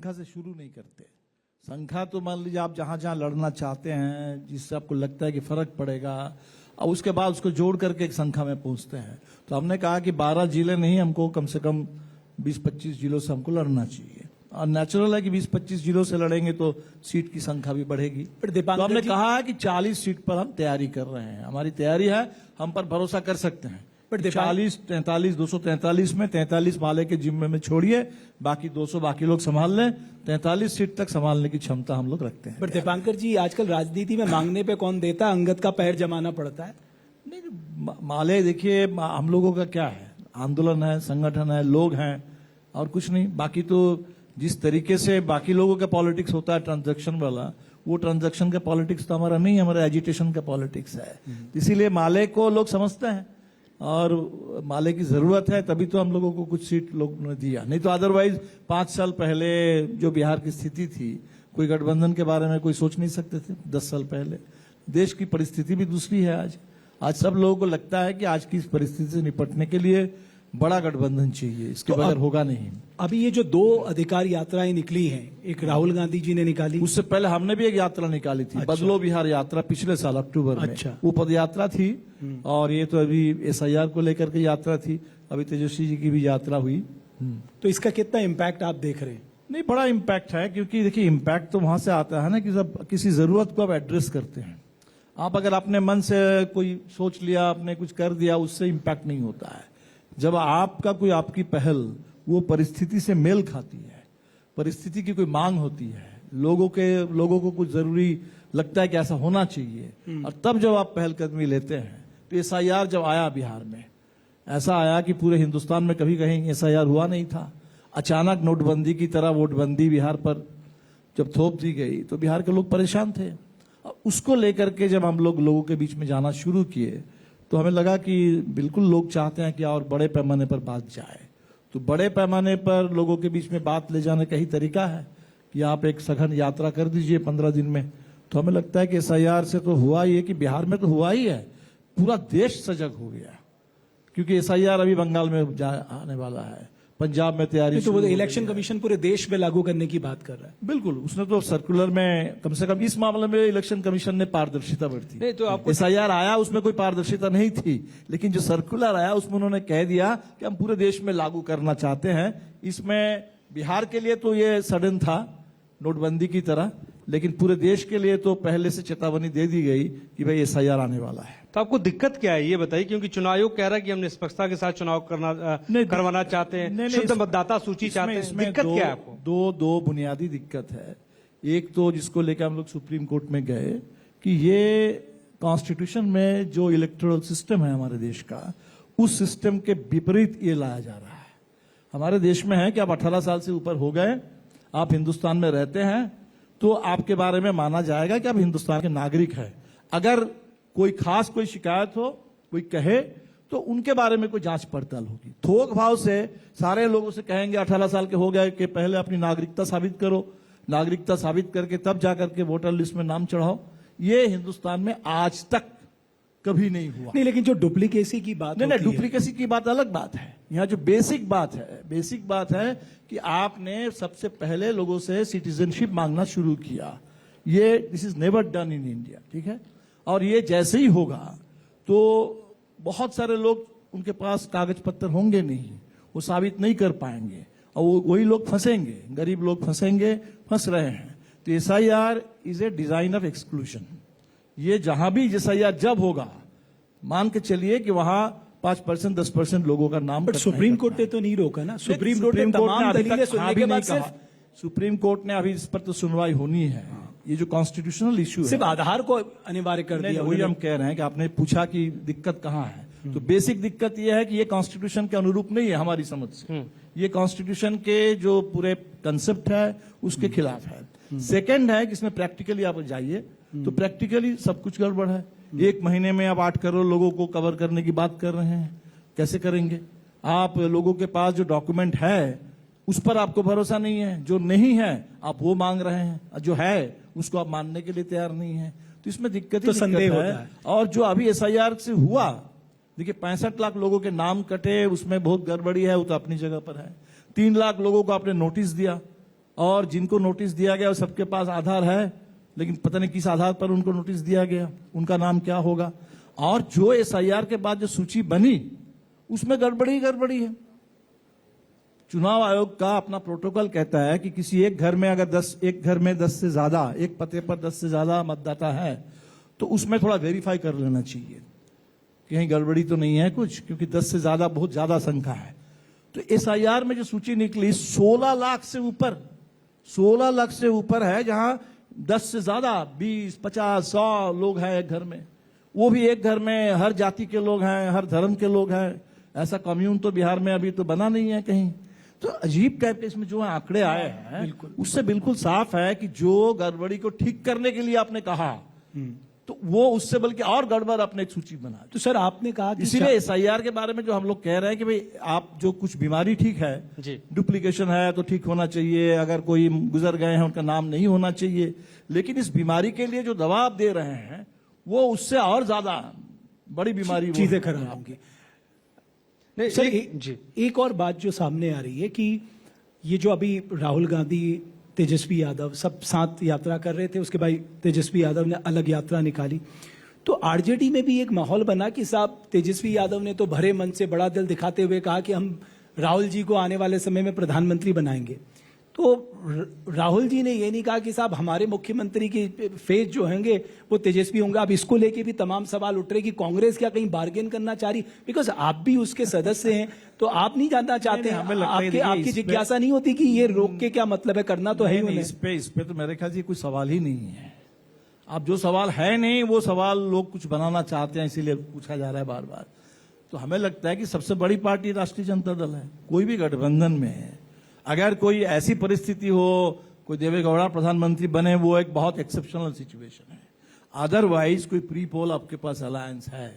संख्या से शुरू नहीं करते। संख्या तो मान लीजिए आप जहां जहां लड़ना चाहते हैं, जिससे आपको लगता है कि फर्क पड़ेगा, और उसके बाद उसको जोड़ करके एक संख्या में पहुंचते हैं। तो हमने कहा कि 12 जिले नहीं, हमको कम से कम 20-25 जिलों से हमको लड़ना चाहिए। और नेचुरल है कि 20-25 जिलों से लड़ेंगे तो सीट की संख्या भी बढ़ेगी। तो हमने कहा है कि 40 सीट पर हम तैयारी कर रहे हैं, हमारी तैयारी है, हम पर भरोसा कर सकते हैं। 40, 43, 243 में 43 माले के जिम्मे में छोड़िए, बाकी 200 बाकी लोग संभाल लें। 43 सीट तक संभालने की क्षमता हम लोग रखते हैं। पर दीपांकर जी, आजकल राजनीति में मांगने पे कौन देता, अंगद का पैर जमाना पड़ता है। नहीं, माले देखिए, हम लोगों का क्या है, आंदोलन है, संगठन है, लोग हैं, और कुछ नहीं। बाकी तो जिस तरीके से बाकी लोगों का पॉलिटिक्स होता है ट्रांजैक्शन वाला, वो ट्रांजैक्शन का पॉलिटिक्स तो हमारा नहीं है, हमारा एजिटेशन का पॉलिटिक्स है। इसीलिए माले को लोग समझते हैं और माले की जरूरत है, तभी तो हम लोगों को कुछ सीट लोग ने दिया। नहीं तो अदरवाइज 5 साल पहले जो बिहार की स्थिति थी, कोई गठबंधन के बारे में कोई सोच नहीं सकते थे। 10 साल पहले देश की परिस्थिति भी दूसरी है। आज सब लोगों को लगता है कि आज की इस परिस्थिति से निपटने के लिए बड़ा गठबंधन चाहिए, इसके तो बगैर होगा नहीं। अभी ये जो 2 अधिकार यात्राएं निकली हैं, एक राहुल गांधी जी ने निकाली, उससे पहले हमने भी एक यात्रा निकाली थी। अच्छा। बदलो बिहार यात्रा पिछले साल अक्टूबर में। अच्छा। वो पद यात्रा थी, और ये तो अभी SIR को लेकर के यात्रा थी। अभी तेजस्वी जी की भी यात्रा हुई। तो इसका कितना इम्पैक्ट आप देख रहे हैं? नहीं, बड़ा इम्पैक्ट है, क्योंकि देखिए इम्पैक्ट तो वहां से आता है ना कि जब किसी जरूरत को आप एड्रेस करते हैं। आप अगर अपने मन से कोई सोच लिया, आपने कुछ कर दिया, उससे इम्पैक्ट नहीं होता है। जब आपका कोई आपकी पहल वो परिस्थिति से मेल खाती है, परिस्थिति की कोई मांग होती है, लोगों को कुछ जरूरी लगता है कि ऐसा होना चाहिए, और तब जब आप पहलकदमी लेते हैं। तो SIR जब आया बिहार में, ऐसा आया कि पूरे हिंदुस्तान में कभी कहीं SIR हुआ नहीं था। अचानक नोटबंदी की तरह वोटबंदी बिहार पर जब थोप दी गई तो बिहार के लोग परेशान थे। उसको लेकर के जब हम लोगों के बीच में जाना शुरू किए, तो हमें लगा कि बिल्कुल लोग चाहते हैं कि और बड़े पैमाने पर बात जाए। तो बड़े पैमाने पर लोगों के बीच में बात ले जाने का ही तरीका है कि आप एक सघन यात्रा कर दीजिए 15 दिन में। तो हमें लगता है कि SIR से तो हुआ ही है, कि बिहार में तो हुआ ही है, पूरा देश सजग हो गया। क्योंकि SIR अभी बंगाल में आने वाला है, पंजाब में तैयारी। तो वो इलेक्शन कमीशन पूरे देश में लागू करने की बात कर रहा है। बिल्कुल, उसने तो सर्कुलर में, कम से कम इस मामले में इलेक्शन कमीशन ने पारदर्शिता बरती। नहीं तो आपको SIR आया, उसमें कोई पारदर्शिता नहीं थी, लेकिन जो सर्कुलर आया उसमें उन्होंने कह दिया कि हम पूरे देश में लागू करना चाहते हैं। इसमें बिहार के लिए तो ये सडन था, नोटबंदी की तरह, लेकिन पूरे देश के लिए तो पहले से चेतावनी दे दी गई कि भाई SIR आने वाला है। तो आपको दिक्कत क्या है ये बताइए, क्योंकि चुनाव आयोग कह रहा है कि हम निष्पक्षता के साथ चुनाव करवाना चाहते हैं, शुद्ध मतदाता सूची चाहते हैं। दिक्कत क्या है आपको? दो बुनियादी दिक्कत है। एक तो जिसको लेकर हम लोग सुप्रीम कोर्ट में गए कि ये कॉन्स्टिट्यूशन में जो इलेक्टोरल सिस्टम है हमारे देश का, उस सिस्टम के विपरीत ये लाया जा रहा है। हमारे देश में है कि आप 18 साल से ऊपर हो गए, आप हिंदुस्तान में रहते हैं, तो आपके बारे में माना जाएगा कि आप हिंदुस्तान के नागरिक हैं। अगर कोई शिकायत हो, कोई कहे, तो उनके बारे में कोई जांच पड़ताल होगी। थोक भाव से सारे लोगों से कहेंगे 18 साल के हो गए कि पहले अपनी नागरिकता साबित करो, नागरिकता साबित करके तब जाकर के वोटर लिस्ट में नाम चढ़ाओ। ये हिंदुस्तान में आज तक कभी नहीं हुआ। नहीं, लेकिन जो डुप्लीकेसी की बात नहीं, डुप्लीकेसी की बात अलग बात है। यहाँ जो बेसिक बात है कि आपने सबसे पहले लोगों से सिटीजनशिप मांगना शुरू किया। ये this is never done in India, ठीक है। और ये जैसे ही होगा तो बहुत सारे लोग, उनके पास कागज पत्तर होंगे नहीं, वो साबित नहीं कर पाएंगे, और वही लोग फंसेंगे, गरीब लोग फंस रहे हैं। तो SIR is a design of exclusion. ये जहां भी SIR जब होगा, मान के चलिए कि वहां 5%, 10% लोगों का नाम। सुप्रीम कोर्ट ने तो नहीं रोका ना। सुप्रीम कोर्ट ने तमाम दलीलें सुनने के बाद सिर्फ, सुप्रीम कोर्ट ने अभी इस पर तो सुनवाई होनी है। ये जो कॉन्स्टिट्यूशनल इश्यू है, सिर्फ आधार को अनिवार्य कर दिया। वही हम कह रहे हैं कि आपने पूछा कि दिक्कत कहाँ है, तो बेसिक दिक्कत यह है कि ये कॉन्स्टिट्यूशन के अनुरूप नहीं है हमारी समझ से। ये कॉन्स्टिट्यूशन के जो पूरे कंसेप्ट है उसके खिलाफ है। सेकंड है कि इसमें प्रैक्टिकली आप जाइए तो प्रैक्टिकली सब कुछ गड़बड़ है। 1 महीने में आप 8 करोड़ लोगों को कवर करने की बात कर रहे हैं, कैसे करेंगे आप? लोगों के पास जो डॉक्यूमेंट है उस पर आपको भरोसा नहीं है, जो नहीं है आप वो मांग रहे हैं, जो है उसको आप मानने के लिए तैयार नहीं है। तो इसमें दिक्कत तो संदेह होता है। और जो अभी SIR से हुआ, देखिए 65 लाख लोगों के नाम कटे, उसमें बहुत गड़बड़ी है, वो तो अपनी जगह पर है। 3 लाख लोगों को आपने नोटिस दिया, और जिनको नोटिस दिया गया सबके पास आधार है, लेकिन पता नहीं किस आधार पर उनको नोटिस दिया गया, उनका नाम क्या होगा। और जो एसआईआर के बाद जो सूची बनी उसमें गड़बड़ी गड़बड़ी है। चुनाव आयोग का अपना प्रोटोकॉल कहता है कि किसी एक घर में अगर 10 से ज्यादा, एक पते पर 10 से ज्यादा मतदाता है तो उसमें थोड़ा वेरीफाई कर लेना चाहिए कहीं गड़बड़ी तो नहीं है कुछ, क्योंकि 10 से ज्यादा बहुत ज्यादा संख्या है। तो एसआईआर में जो सूची निकली 16 लाख से ऊपर, 16 लाख से ऊपर है, जहां 10 से ज्यादा 20, 50, 100 लोग हैं एक घर में, वो भी एक घर में हर जाति के लोग हैं, हर धर्म के लोग हैं। ऐसा कम्यून तो बिहार में अभी तो बना नहीं है कहीं। तो अजीब टाइप के इसमें जो आंकड़े आए हैं उससे बिल्कुल साफ है कि जो गड़बड़ी को ठीक करने के लिए आपने कहा तो वो उससे बल्कि और गड़बड़ अपने एक सूची बना। तो सर आपने कहा कि इसीलिए एसआईआर के बारे में जो हम लोग कह रहे हैं कि भाई आप जो कुछ बीमारी ठीक है, डुप्लीकेशन है तो ठीक होना चाहिए, अगर कोई गुजर गए हैं उनका नाम नहीं होना चाहिए, लेकिन इस बीमारी के लिए जो दवा आप दे रहे हैं वो उससे और ज्यादा बड़ी बीमारी चीजें खराब होंगी। नहीं, सर एक और बात जो सामने आ रही है कि ये जो अभी राहुल गांधी, तेजस्वी यादव सब साथ यात्रा कर रहे थे, उसके बाद तेजस्वी यादव ने अलग यात्रा निकाली, तो आरजेडी में भी एक माहौल बना कि साहब तेजस्वी यादव ने तो भरे मन से बड़ा दिल दिखाते हुए कहा कि हम राहुल जी को आने वाले समय में प्रधानमंत्री बनाएंगे। तो राहुल जी ने ये नहीं कहा कि साहब हमारे मुख्यमंत्री की फेज जो होंगे वो तेजस्वी होंगे। अब इसको लेके भी तमाम सवाल उठ रहे कि कांग्रेस क्या कहीं बार्गेन करना चाह रही, बिकॉज आप भी उसके सदस्य हैं, तो आप नहीं जानना चाहते हैं, आपकी जिज्ञासा नहीं होती कि ये रोक के क्या मतलब है, करना तो है ही। इस पे तो मेरे ख्याल से कोई सवाल ही नहीं है। अब जो सवाल है नहीं वो सवाल लोग कुछ बनाना चाहते हैं, इसीलिए पूछा जा रहा है बार बार। तो हमें लगता है कि सबसे बड़ी पार्टी राष्ट्रीय जनता दल है, कोई भी गठबंधन में है। अगर कोई ऐसी परिस्थिति हो, कोई देवेगौड़ा प्रधानमंत्री बने, वो एक बहुत एक्सेप्शनल सिचुएशन है। अदरवाइज कोई प्री पोल आपके पास अलायंस है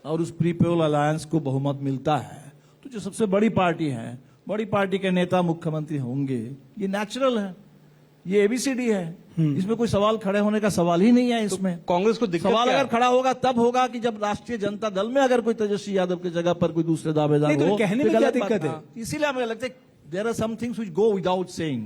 और उस प्री पोल अलायंस को बहुमत मिलता है तो जो सबसे बड़ी पार्टी है, बड़ी पार्टी के नेता मुख्यमंत्री होंगे, ये नेचुरल है, ये एबीसीडी है, इसमें कोई सवाल खड़े होने का सवाल ही नहीं है। इसमें तो कांग्रेस को दिक्कत सवाल क्या अगर खड़ा होगा तब होगा कि जब राष्ट्रीय जनता दल में अगर कोई तेजस्वी यादव की जगह पर कोई दूसरे दावेदार तो हो, कहने में क्या दिक्कत है? इसीलिए हमें लगता है there are some things which go without saying.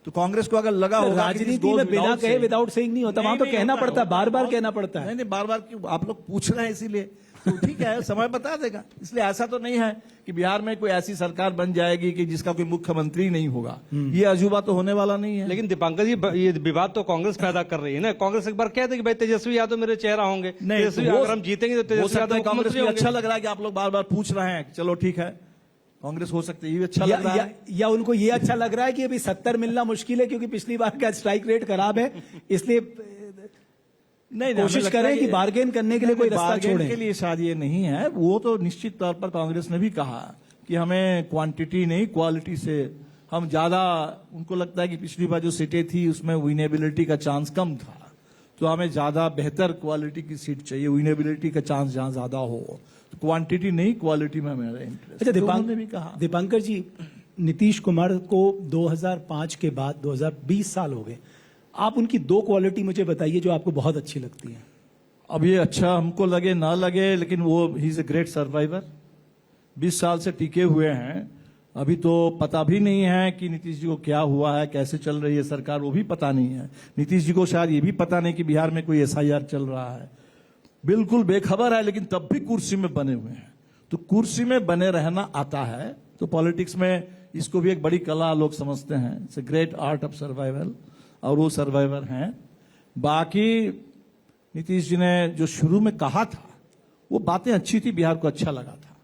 तो कांग्रेस को अगर लगा होगा राजनीति में बिना कहे विदाउट सेइंग नहीं होता, वहां तो कहना पड़ता है, बार बार कहना पड़ता है। नहीं बार बार क्यों आप लोग पूछ रहे हैं, इसीलिए तो ठीक है, समय बता देगा। इसलिए ऐसा तो नहीं है कि बिहार में कोई ऐसी सरकार बन जाएगी कि जिसका कोई मुख्यमंत्री नहीं होगा, ये अजूबा तो होने वाला नहीं है। लेकिन दीपांकर जी ये विवाद तो कांग्रेस पैदा कर रही है ना। कांग्रेस एक बार कह दे कि भाई तेजस्वी यादव मेरे चेहरा होंगे, तेजस्वी अगर हम जीतेंगे तो तेजस्वी यादव कांग्रेस को अच्छा लग रहा है कि आप लोग बार बार पूछ रहे हैं, चलो ठीक है कांग्रेस हो सकती है, ये अच्छा लग रहा है। या उनको ये अच्छा लग रहा है कि अभी 70 मिलना मुश्किल है क्योंकि पिछली बार का स्ट्राइक रेट खराब है, इसलिए नहीं कोशिश करें कि बार्गेन करने के लिए कोई रास्ता छोड़ें। के लिए शायद ये नहीं है, वो तो निश्चित तौर पर कांग्रेस ने भी कहा कि हमें क्वांटिटी नहीं क्वालिटी से हम ज्यादा, उनको लगता है कि पिछली बार जो सीटें थी उसमें विनेबिलिटी का चांस कम था, तो हमें ज्यादा बेहतर क्वालिटी की सीट चाहिए, विनेबिलिटी का चांस जहां ज्यादा हो, तो क्वांटिटी नहीं क्वालिटी में मेरा इंटरेस्ट। अच्छा ने भी कहा। दीपांकर जी, नीतीश कुमार को 2005 के बाद 2020 साल हो गए, आप उनकी 2 क्वालिटी मुझे बताइए जो आपको बहुत अच्छी लगती है। अब ये अच्छा हमको लगे ना लगे, लेकिन वो he is a great survivor, 20 साल से टिके हुए हैं। अभी तो पता भी नहीं है कि नीतीश जी को क्या हुआ है, कैसे चल रही है सरकार, वो भी पता नहीं है। नीतीश जी को शायद ये भी पता नहीं कि बिहार में कोई एसआईआर चल रहा है, बिल्कुल बेखबर है, लेकिन तब भी कुर्सी में बने हुए हैं। तो कुर्सी में बने रहना आता है, तो पॉलिटिक्स में इसको भी एक बड़ी कला लोग समझते हैं। It's a great art of survival, और वो सर्वाइवर हैं। बाकी नीतीश जी ने जो शुरू में कहा था वो बातें अच्छी थी, बिहार को अच्छा लगा था।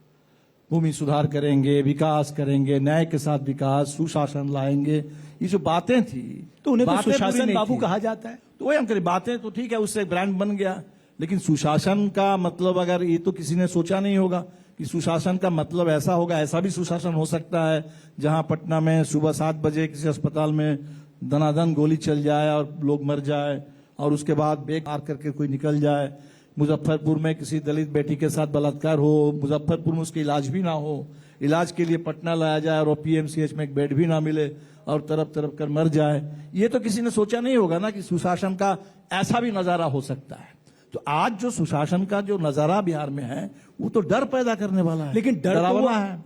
भूमि सुधार करेंगे, विकास करेंगे, न्याय के साथ विकास, सुशासन लाएंगे, ये जो बातें थी, तो उन्हें तो सुशासन बाबू कहा जाता है। तो वही हम करें, बातें तो ठीक है, उससे ब्रांड बन गया, लेकिन सुशासन का मतलब अगर ये तो किसी ने सोचा नहीं होगा कि सुशासन का मतलब ऐसा होगा। ऐसा भी सुशासन हो सकता है जहां पटना में सुबह 7 बजे किसी अस्पताल में दनादन गोली चल जाए और लोग मर जाए और उसके बाद बेग पार करके कोई निकल जाए। मुजफ्फरपुर में किसी दलित बेटी के साथ बलात्कार हो, मुजफ्फरपुर में उसका इलाज भी ना हो, इलाज के लिए पटना लाया जाए और पीएमसीएच में एक बेड भी ना मिले और तरफ तरफ कर मर जाए। ये तो किसी ने सोचा नहीं होगा ना कि सुशासन का ऐसा भी नजारा हो सकता है। तो आज जो सुशासन का जो नजारा बिहार में है वो तो डर पैदा करने वाला है। लेकिन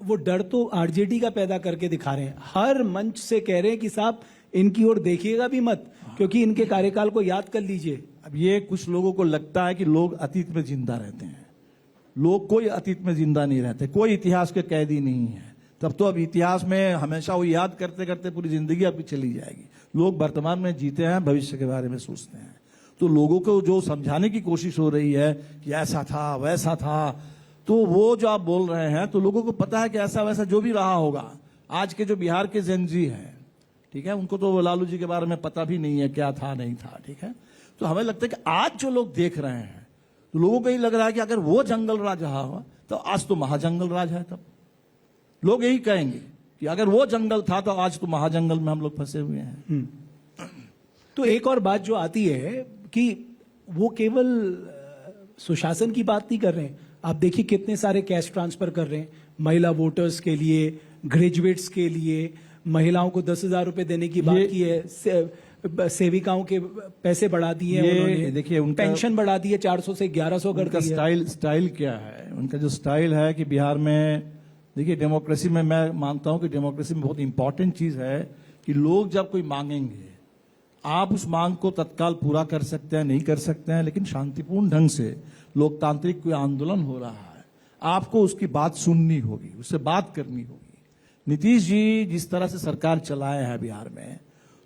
वो डर तो आरजेडी का पैदा करके दिखा रहे हैं, हर मंच से कह रहे हैं कि साहब इनकी ओर देखिएगा भी मत, क्योंकि इनके कार्यकाल को याद कर लीजिए। अब ये कुछ लोगों को लगता है कि लोग अतीत में जिंदा रहते हैं। लोग कोई अतीत में जिंदा नहीं रहते, कोई इतिहास के कैदी नहीं है। तब तो अब इतिहास में हमेशा वो याद करते करते पूरी जिंदगी आपकी चली जाएगी। लोग वर्तमान में जीते हैं, भविष्य के बारे में सोचते हैं। तो लोगों को जो समझाने की कोशिश हो रही है कि ऐसा था वैसा था, तो वो जो आप बोल रहे हैं, तो लोगों को पता है कि ऐसा वैसा जो भी रहा होगा। आज के जो बिहार के जेनजी हैं, ठीक है, उनको तो लालू जी के बारे में पता भी नहीं है क्या था नहीं था, ठीक है। तो हमें लगता है कि आज जो लोग देख रहे हैं, तो लोगों को यही लग रहा है कि अगर वो जंगल राज रहा हुआ तो आज तो महाजंगल राज है। तब लोग यही कहेंगे कि अगर वो जंगल था तो आज तो महाजंगल में हम लोग फंसे हुए हैं। तो एक और बात जो आती है कि वो केवल सुशासन की बात नहीं कर रहे हैं। आप देखिए कितने सारे कैश ट्रांसफर कर रहे हैं महिला वोटर्स के लिए, ग्रेजुएट्स के लिए, महिलाओं को 10,000 रुपए देने की बात की है, सेविकाओं के पैसे बढ़ा दिए हैं उन्होंने, देखिए उनका पेंशन बढ़ा दी है 400 से 1100 कर दी है। स्टाइल क्या है उनका? जो स्टाइल है कि बिहार में, देखिए डेमोक्रेसी में मैं मानता हूं कि डेमोक्रेसी में बहुत इंपॉर्टेंट चीज है कि लोग जब कोई मांगेंगे, आप उस मांग को तत्काल पूरा कर सकते हैं, नहीं कर सकते हैं, लेकिन शांतिपूर्ण ढंग से लोकतांत्रिक कोई आंदोलन हो रहा है, आपको उसकी बात सुननी होगी, उससे बात करनी होगी। नीतीश जी जिस तरह से सरकार चलाए हैं बिहार में,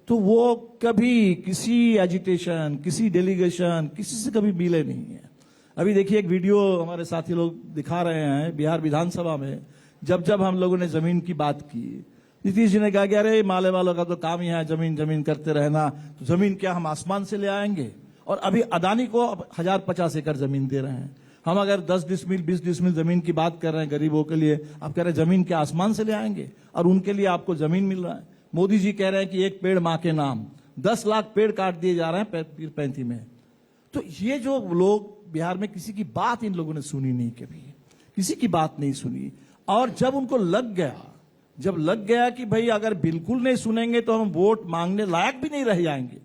तो वो कभी किसी एजिटेशन, किसी डेलीगेशन, किसी से कभी मिले नहीं है। अभी देखिए एक वीडियो हमारे साथी लोग दिखा रहे हैं बिहार विधानसभा में, जब हम लोगों ने जमीन की बात की, नीतीश जी ने कहा कि अरे माले वालों का तो काम ही है जमीन जमीन करते रहना, तो जमीन क्या हम आसमान से ले आएंगे? और अभी अदानी को 1050 एकड़ जमीन दे रहे हैं। हम अगर 10 डिसमिल 20 डिसमिल जमीन की बात कर रहे हैं गरीबों के लिए, आप कह रहे हैं जमीन के आसमान से ले आएंगे और उनके लिए आपको जमीन मिल रहा है। मोदी जी कह रहे हैं कि एक पेड़ मां के नाम, 10 लाख पेड़ काट दिए जा रहे हैं पीर पैंती में। तो ये जो लोग बिहार में, किसी की बात इन लोगों ने सुनी नहीं, कभी किसी की बात नहीं सुनी। और जब उनको लग गया कि भाई अगर बिल्कुल नहीं सुनेंगे तो हम वोट मांगने लायक भी नहीं रह जाएंगे,